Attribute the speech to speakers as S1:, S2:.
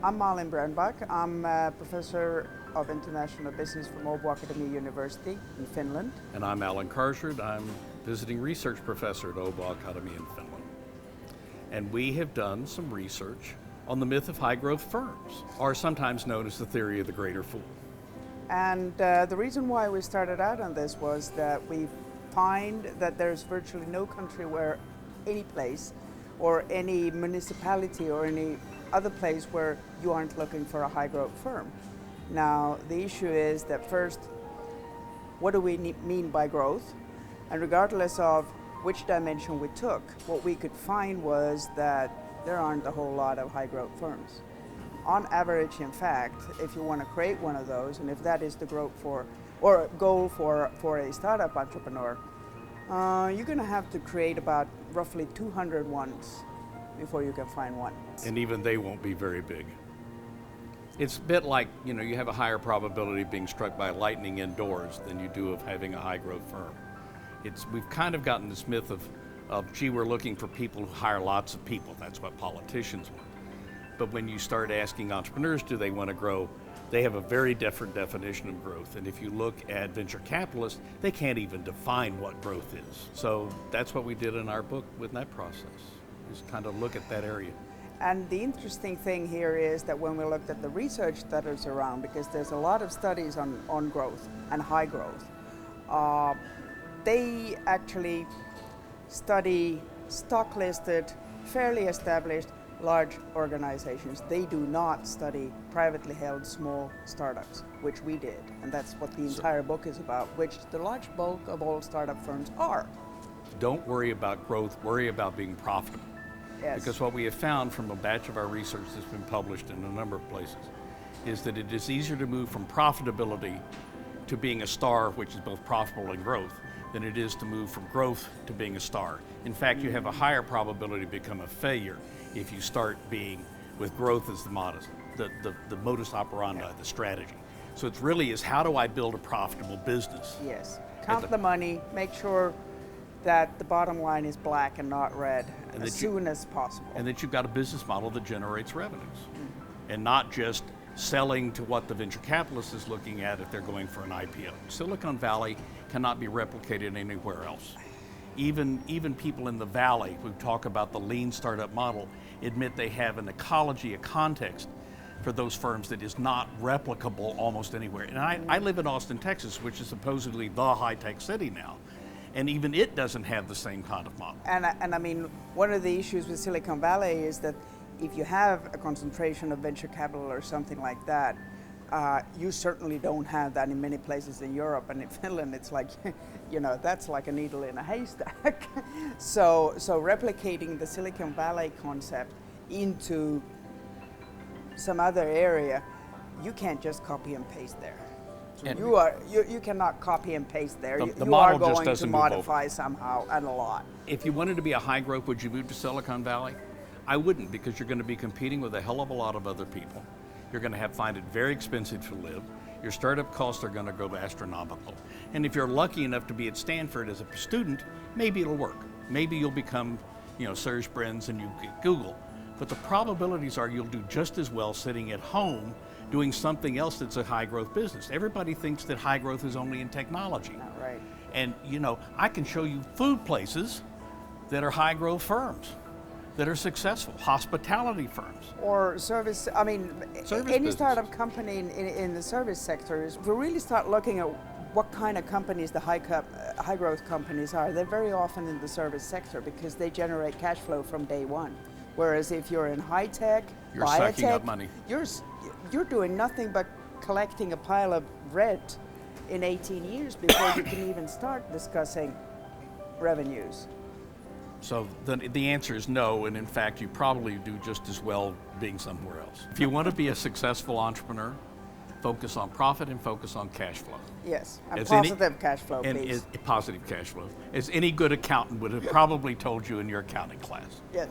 S1: I'm Malin Brännback. I'm a professor of international business from Åbo Academy University in Finland.
S2: And I'm Carsrud. I'm visiting research professor at Åbo Academy in Finland. And we have done some research on the myth of high growth firms, or sometimes known as the theory of the greater fool.
S1: And the reason why we started out on this was that we find that there's virtually no country where any place or any municipality or any other place where you aren't looking for a high growth firm. Now the issue is that first, what do we mean by growth? And regardless of which dimension we took, what we could find was that there aren't a whole lot of high growth firms. On average, in fact, if you want to create one of those, and if that is the growth or goal for a startup entrepreneur, you're going to have to create about roughly 200 ones before you can find one.
S2: And even they won't be very big. It's a bit like, you have a higher probability of being struck by lightning indoors than you do of having a high growth firm. We've kind of gotten this myth of gee, we're looking for people who hire lots of people. That's what politicians want. But when you start asking entrepreneurs, do they want to grow? They have a very different definition of growth. And if you look at venture capitalists, they can't even define what growth is. So that's what we did in our book with that process, is kind of look at that area.
S1: And the interesting thing here is that when we looked at the research that is around, because there's a lot of studies on growth and high growth, they actually study stock listed, fairly established, large organizations. They do not study privately held small startups, which we did. And that's what the entire book is about, which the large bulk of all startup firms are.
S2: Don't worry about growth, worry about being profitable.
S1: Yes.
S2: Because what we have found from a batch of our research that's been published in a number of places is that it is easier to move from profitability to being a star, which is both profitable and growth, than it is to move from growth to being a star. In fact, you have a higher probability to become a failure if you start being with growth as the modus operandi, the strategy. So it really is, how do I build a profitable business?
S1: Yes. Count the money, make sure that the bottom line is black and not red as soon as possible.
S2: And that you've got a business model that generates revenues. And not just selling to what the venture capitalist is looking at if they're going for an IPO. Silicon Valley cannot be replicated anywhere else. Even people in the Valley who talk about the lean startup model admit they have an ecology, a context for those firms that is not replicable almost anywhere. And I live in Austin, Texas, which is supposedly the high-tech city now. And even it doesn't have the same kind of model.
S1: And I mean, one of the issues with Silicon Valley is that if you have a concentration of venture capital or something like that, you certainly don't have that in many places in Europe, and in Finland it's like, that's like a needle in a haystack. So replicating the Silicon Valley concept into some other area, you can't just copy and paste there. So you cannot copy and paste there.
S2: The
S1: you
S2: model
S1: are going
S2: just doesn't
S1: to modify somehow and a lot.
S2: If you wanted to be a high growth, would you move to Silicon Valley? I wouldn't, because you're going to be competing with a hell of a lot of other people. You're going to find it very expensive to live. Your startup costs are going to go astronomical. And if you're lucky enough to be at Stanford as a student, maybe it'll work. Maybe you'll become, Serge Brin's and you get Google. But the probabilities are you'll do just as well sitting at home doing something else that's a high growth business. Everybody thinks that high growth is only in technology.
S1: Not right.
S2: And I can show you food places that are high growth firms that are successful, hospitality firms.
S1: Or service, any
S2: business.
S1: startup company in the service sector, if we really start looking at what kind of companies the high growth companies are, they're very often in the service sector because they generate cash flow from day one. Whereas if you're in high tech,
S2: you're
S1: biotech,
S2: sucking up money.
S1: You're doing nothing but collecting a pile of rent in 18 years before you can even start discussing revenues.
S2: So the answer is no, and in fact you probably do just as well being somewhere else. If you want to be a successful entrepreneur, focus on profit and focus on cash flow.
S1: Yes, and positive cash flow,
S2: please. And positive cash flow, as any good accountant would have probably told you in your accounting class.
S1: Yes.